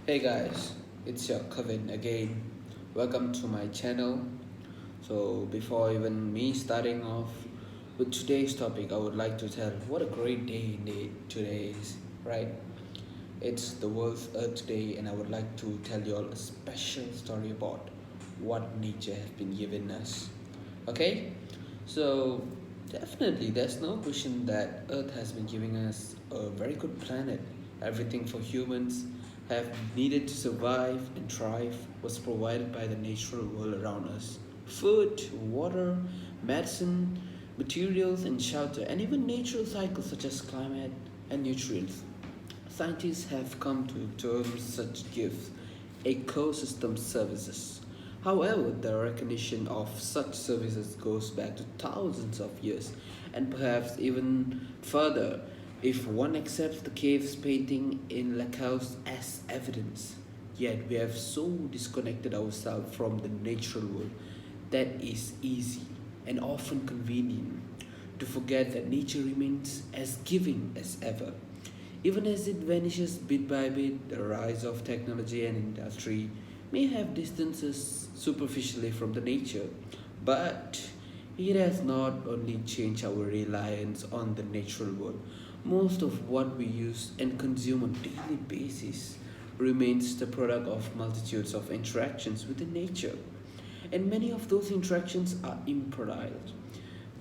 Hey guys, it's your Kevin again. Welcome to my channel. So, before even me starting off with today's topic, I would like to tell what a great day today is, right? It's the World's Earth Day, and I would like to tell you all a special story about what nature has been giving us. Okay? So, definitely, there's no question that Earth has been giving us a very good planet. Everything for humans have needed to survive and thrive was provided by the natural world around us. Food, water, medicine, materials, and shelter, and even natural cycles such as climate and nutrients. Scientists have come to term such gifts ecosystem services. However, the recognition of such services goes back to thousands of years and perhaps even further if one accepts the cave's painting in Lacaus as evidence. Yet we have so disconnected ourselves from the natural world that is easy and often convenient to forget that nature remains as giving as ever. Even as it vanishes bit by bit, the rise of technology and industry may have distanced us superficially from the nature, but it has not only changed our reliance on the natural world. Most of what we use and consume on a daily basis remains the product of multitudes of interactions with the nature, and many of those interactions are imperiled.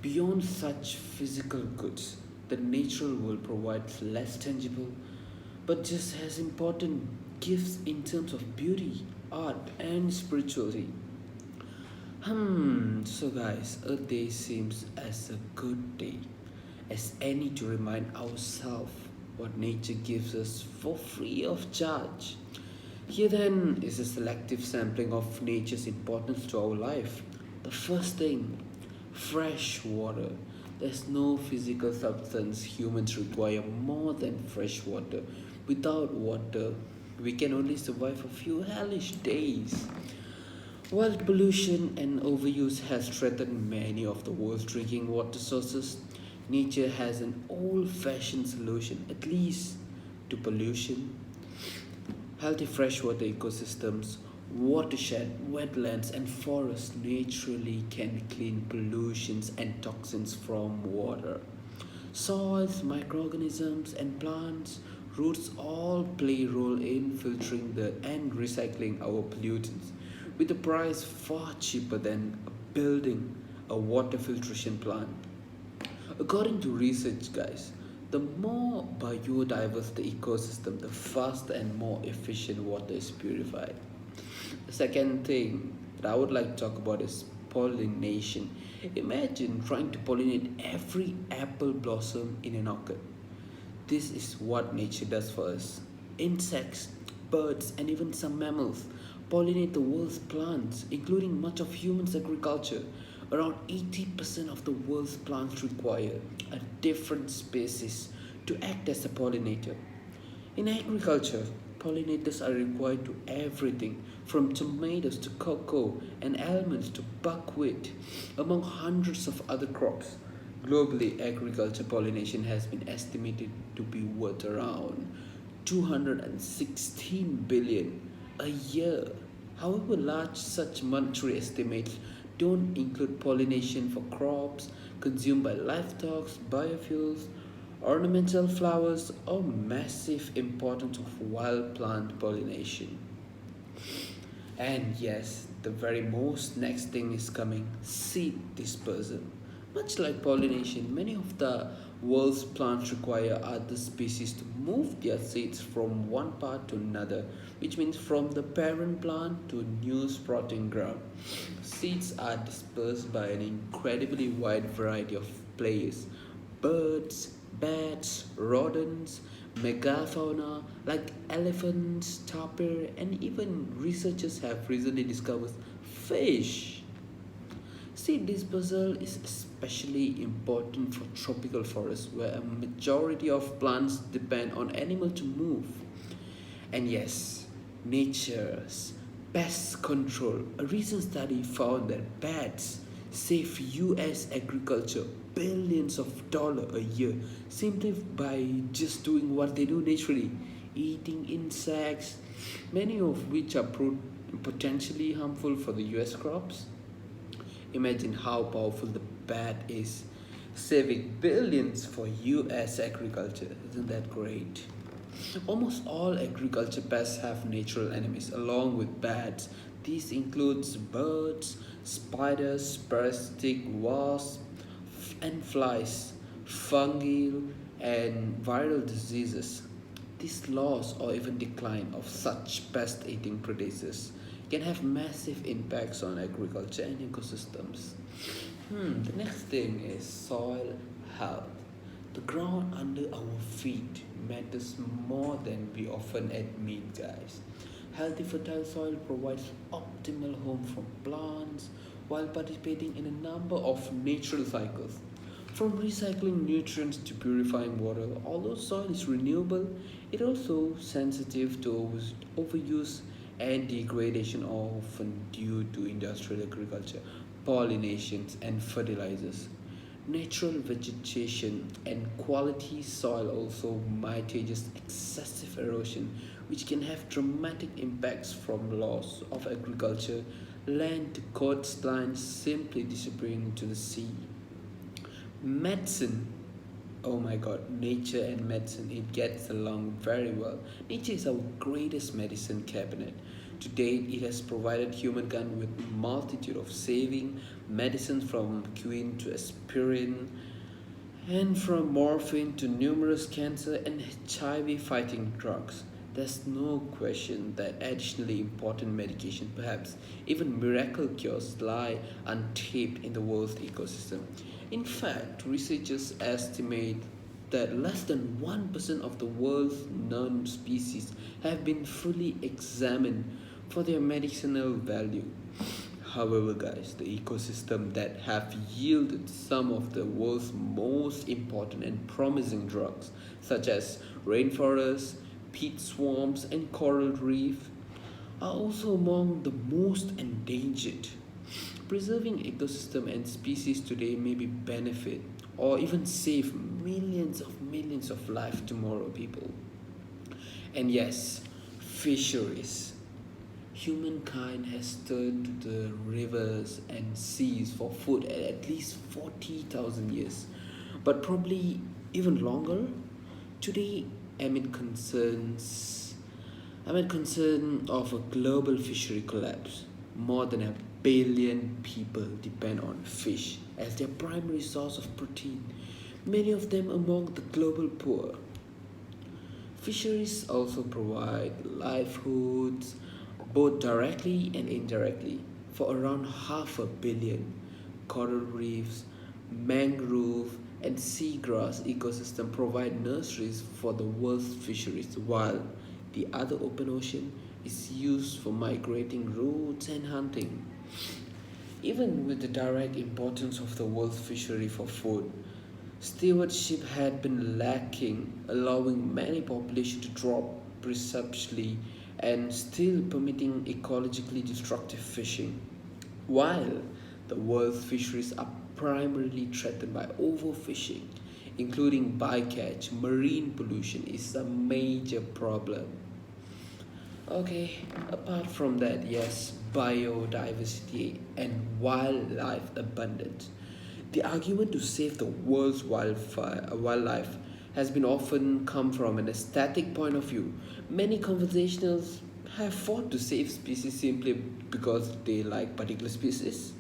Beyond such physical goods, the natural world provides less tangible but just as important gifts in terms of beauty, art, and spirituality. So guys, Earth Day seems as a good day as any to remind ourselves what nature gives us for free of charge. Here then is a selective sampling of nature's importance to our life. The first thing, fresh water. There's no physical substance humans require more than fresh water. Without water, we can only survive a few hellish days. While pollution and overuse has threatened many of the world's drinking water sources, nature has an old fashioned solution, at least to pollution. Healthy freshwater ecosystems, watershed, wetlands, and forests naturally can clean pollutions and toxins from water. Soils, microorganisms, and plants, roots all play a role in filtering the and recycling our pollutants, with a price far cheaper than building a water filtration plant. According to research, guys, the more biodiverse the ecosystem, the faster and more efficient water is purified. The second thing that I would like to talk about is pollination. Imagine trying to pollinate every apple blossom in an orchard. This is what nature does for us. Insects, birds, and even some mammals pollinate the world's plants, including much of humans' agriculture. Around 80% of the world's plants require a different species to act as a pollinator. In agriculture, pollinators are required to everything from tomatoes to cocoa and almonds to buckwheat, among hundreds of other crops. Globally, agriculture pollination has been estimated to be worth around 216 billion a year. However, large such monetary estimates don't include pollination for crops consumed by livestock, biofuels, ornamental flowers, or massive importance of wild plant pollination. And yes, the very most next thing is coming, seed dispersal. Much like pollination, many of the world's plants require other species to move their seeds from one part to another, which means from the parent plant to a new sprouting ground. Seeds are dispersed by an incredibly wide variety of players: birds, bats, rodents, megafauna like elephants, tapir, and even researchers have recently discovered fish. Seed dispersal is especially important for tropical forests where a majority of plants depend on animals to move. And yes, nature's pest control. A recent study found that bats save US agriculture billions of dollars a year simply by just doing what they do naturally, eating insects, many of which are potentially harmful for the US crops. Imagine how powerful the bat is, saving billions for US agriculture. Isn't that great? Almost all agriculture pests have natural enemies along with bats. These includes birds, spiders, parasitic wasps, and flies, fungi, and viral diseases. This loss or even decline of such pest-eating predators can have massive impacts on agriculture and ecosystems. The next thing is soil health. The ground under our feet matters more than we often admit, guys. Healthy fertile soil provides optimal home for plants while participating in a number of natural cycles. From recycling nutrients to purifying water, although soil is renewable, it also sensitive to overuse and degradation, often due to industrial agriculture, pollinations, and fertilizers. Natural vegetation and quality soil also mitigates excessive erosion, which can have dramatic impacts from loss of agriculture, land to coastlines simply disappearing into the sea. Medicine. Oh my god, nature and medicine, it gets along very well. Nature is our greatest medicine cabinet. To date, it has provided humankind with multitude of saving medicines from quinine to aspirin and from morphine to numerous cancer and HIV fighting drugs. There's no question that additionally important medication, perhaps even miracle cures, lie untapped in the world's ecosystem. In fact, researchers estimate that less than 1% of the world's known species have been fully examined for their medicinal value. However, guys, the ecosystem that have yielded some of the world's most important and promising drugs, such as rainforests, peat swamps, and coral reef, are also among the most endangered. Preserving ecosystem and species today may be benefit or even save millions of lives tomorrow, people. And yes, fisheries. Humankind has turned to the rivers and seas for food at least 40,000 years, but probably even longer. Today, amid concerns, amid concern of a global fishery collapse, more than a billion people depend on fish as their primary source of protein, many of them among the global poor. Fisheries also provide livelihoods both directly and indirectly for around half a billion. Coral reefs, mangrove, and seagrass ecosystem provide nurseries for the world's fisheries, while the other open ocean is used for migrating routes and hunting. Even with the direct importance of the world's fishery for food, stewardship had been lacking, allowing many populations to drop precipitously and still permitting ecologically destructive fishing. While the world's fisheries are primarily threatened by overfishing, including bycatch, marine pollution is a major problem. Okay, apart from that, yes, biodiversity and wildlife abundance. The argument to save the world's wildlife has been often come from an aesthetic point of view. Many conversationals have fought to save species simply because they like particular species.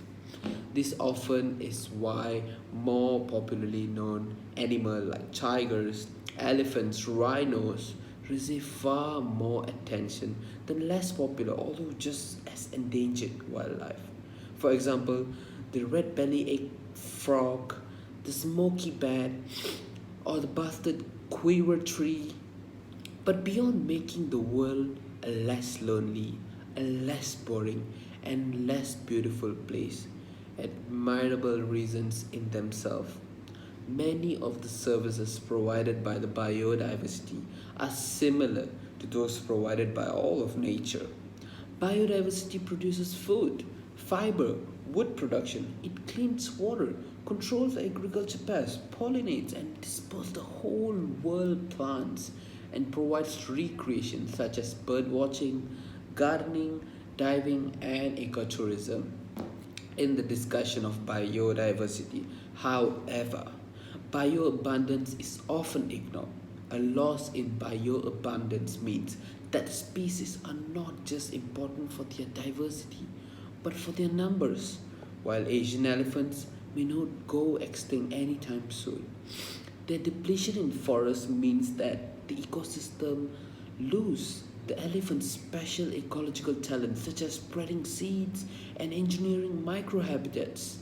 This often is why more popularly known animals like tigers, elephants, rhinos receive far more attention than less popular, although just as endangered wildlife. For example, the red belly egg frog, the smoky bat, or the bastard quiver tree. But beyond making the world a less lonely, a less boring, and less beautiful place, admirable reasons in themselves. Many of the services provided by the biodiversity are similar to those provided by all of nature. Biodiversity produces food, fiber, wood production, it cleans water, controls agriculture pests, pollinates, and disperses the whole world plants and provides recreation such as bird watching, gardening, diving, and ecotourism. In the discussion of biodiversity, however, bioabundance is often ignored. A loss in bioabundance means that species are not just important for their diversity, but for their numbers. While Asian elephants may not go extinct anytime soon, their depletion in forests means that the ecosystem lose the elephant's special ecological talents such as spreading seeds and engineering microhabitats.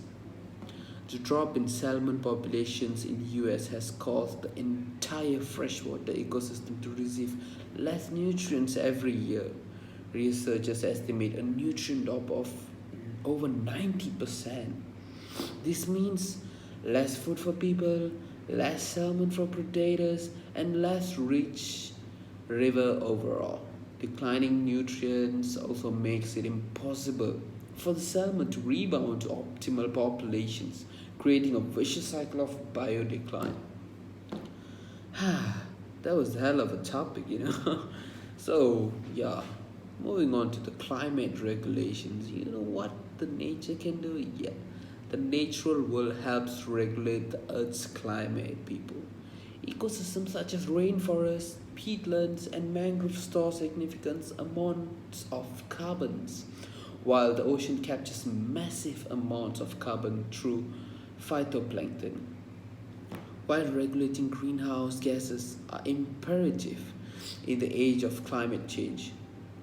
The drop in salmon populations in the US has caused the entire freshwater ecosystem to receive less nutrients every year. Researchers estimate a nutrient drop of over 90%. This means less food for people, less salmon for predators, and less rich river overall. Declining nutrients also makes it impossible for the salmon to rebound to optimal populations, creating a vicious cycle of biodecline. That was a hell of a topic. So, yeah, moving on to the climate regulations. You know what the nature can do? Yeah, the natural world helps regulate the Earth's climate, people. Ecosystems such as rainforests, peatlands, and mangroves store significant amounts of carbons, while the ocean captures massive amounts of carbon through phytoplankton. While regulating greenhouse gases are imperative in the age of climate change,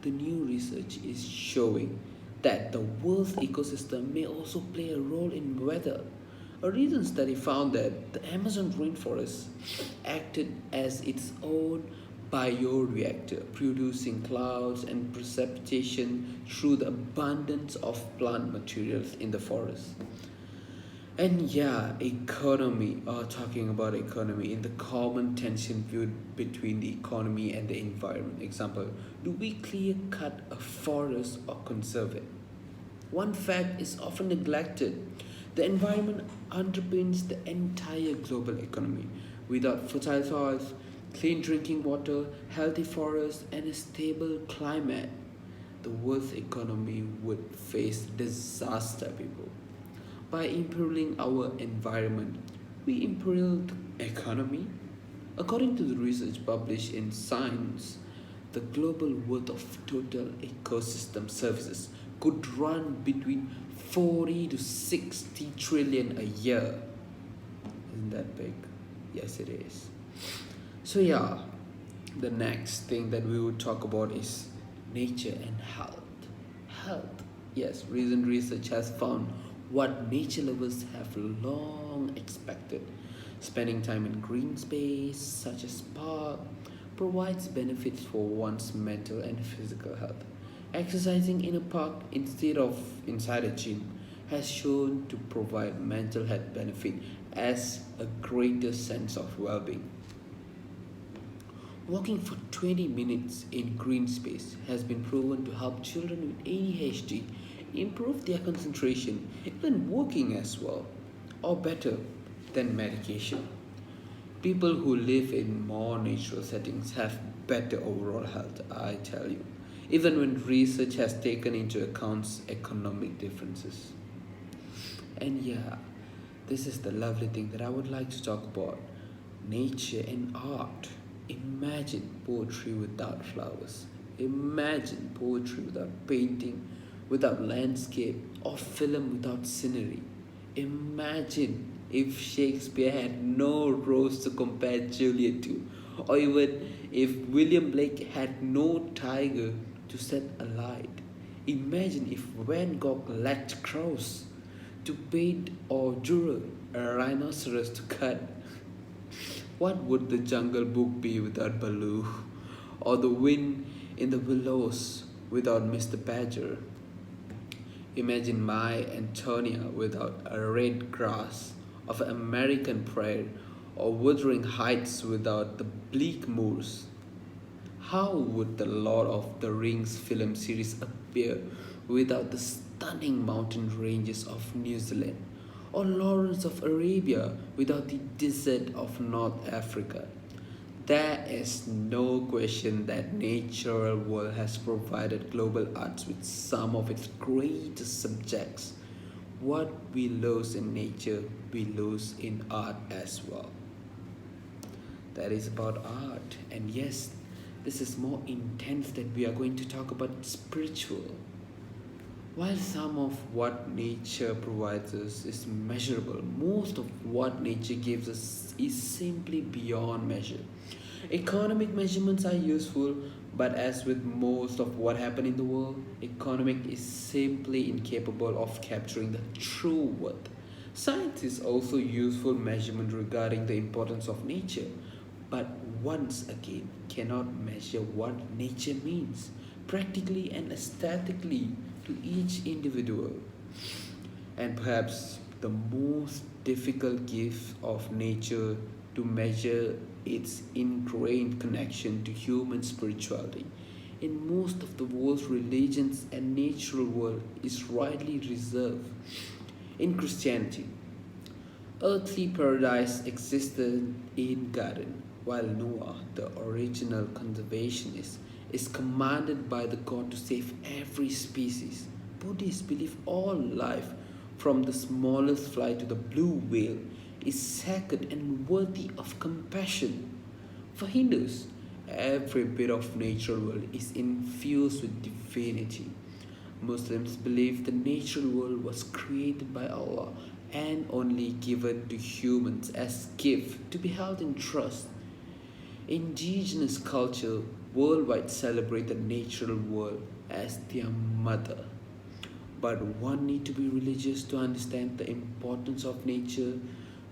the new research is showing that the world's ecosystem may also play a role in weather. A recent study found that the Amazon rainforest acted as its own bioreactor, producing clouds and precipitation through the abundance of plant materials in the forest. And yeah, talking about economy, in the common tension viewed between the economy and the environment. Example, do we clear cut a forest or conserve it? One fact is often neglected. The environment underpins the entire global economy. Without fertile soils, clean drinking water, healthy forests, and a stable climate, the world's economy would face disaster, people. By improving our environment, we improve the economy. According to the research published in Science, the global worth of total ecosystem services could run between 40 to 60 trillion a year. Isn't that big? Yes, it is. So, yeah, the next thing that we would talk about is nature and health. Health. Yes, recent research has found what nature lovers have long expected. Spending time in green space, such as park, provides benefits for one's mental and physical health. Exercising in a park instead of inside a gym has shown to provide mental health benefit as a greater sense of well-being. Walking for 20 minutes in green space has been proven to help children with ADHD improve their concentration, even walking as well, or better than medication. People who live in more natural settings have better overall health, I tell you, even when research has taken into account economic differences. And yeah, this is the lovely thing that I would like to talk about, nature and art. Imagine poetry without flowers. Imagine poetry without painting, without landscape, or film without scenery. Imagine if Shakespeare had no rose to compare Juliet to, or even if William Blake had no tiger to set alight. Imagine if Van Gogh lacked crows to paint or Durer a rhinoceros to cut. What would the Jungle Book be without Baloo? Or the wind in the willows without Mr. Badger? Imagine my Antonia without a red grass of American prairie, or Wuthering Heights without the bleak moors. How would the Lord of the Rings film series appear without the stunning mountain ranges of New Zealand? Or Lawrence of Arabia without the desert of North Africa? There is no question that natural world has provided global arts with some of its greatest subjects. What we lose in nature, we lose in art as well. That is about art. And yes, this is more intense that we are going to talk about spiritual. While some of what nature provides us is measurable, most of what nature gives us is simply beyond measure. Economic measurements are useful, but as with most of what happens in the world, economic is simply incapable of capturing the true worth. Science is also useful measurement regarding the importance of nature, but once again cannot measure what nature means practically and aesthetically to each individual. And perhaps the most difficult gift of nature to measure its ingrained connection to human spirituality. In most of the world's religions and natural world is rightly reserved. In Christianity, earthly paradise existed in garden, while Noah, the original conservationist, is commanded by the God to save every species. Buddhists believe all life, from the smallest fly to the blue whale, is sacred and worthy of compassion. For Hindus, every bit of natural world is infused with divinity. Muslims believe the natural world was created by Allah and only given to humans as gift to be held in trust. Indigenous culture worldwide celebrate the natural world as their mother. But one need to be religious to understand the importance of nature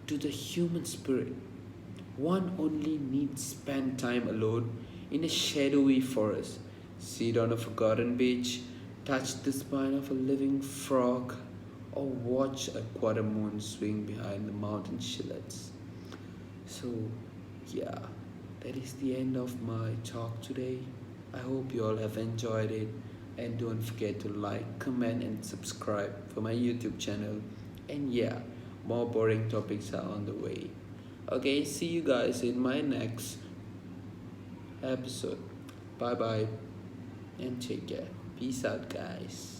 to the human spirit. One only needs spend time alone in a shadowy forest, sit on a forgotten beach, touch the spine of a living frog, or watch a quarter moon swing behind the mountain shillets. So, yeah, that is the end of my talk today. I hope you all have enjoyed it, and don't forget to like, comment, and subscribe for my YouTube channel. And yeah, more boring topics are on the way. Okay, see you guys in my next episode. Bye bye and take care. Peace out, guys.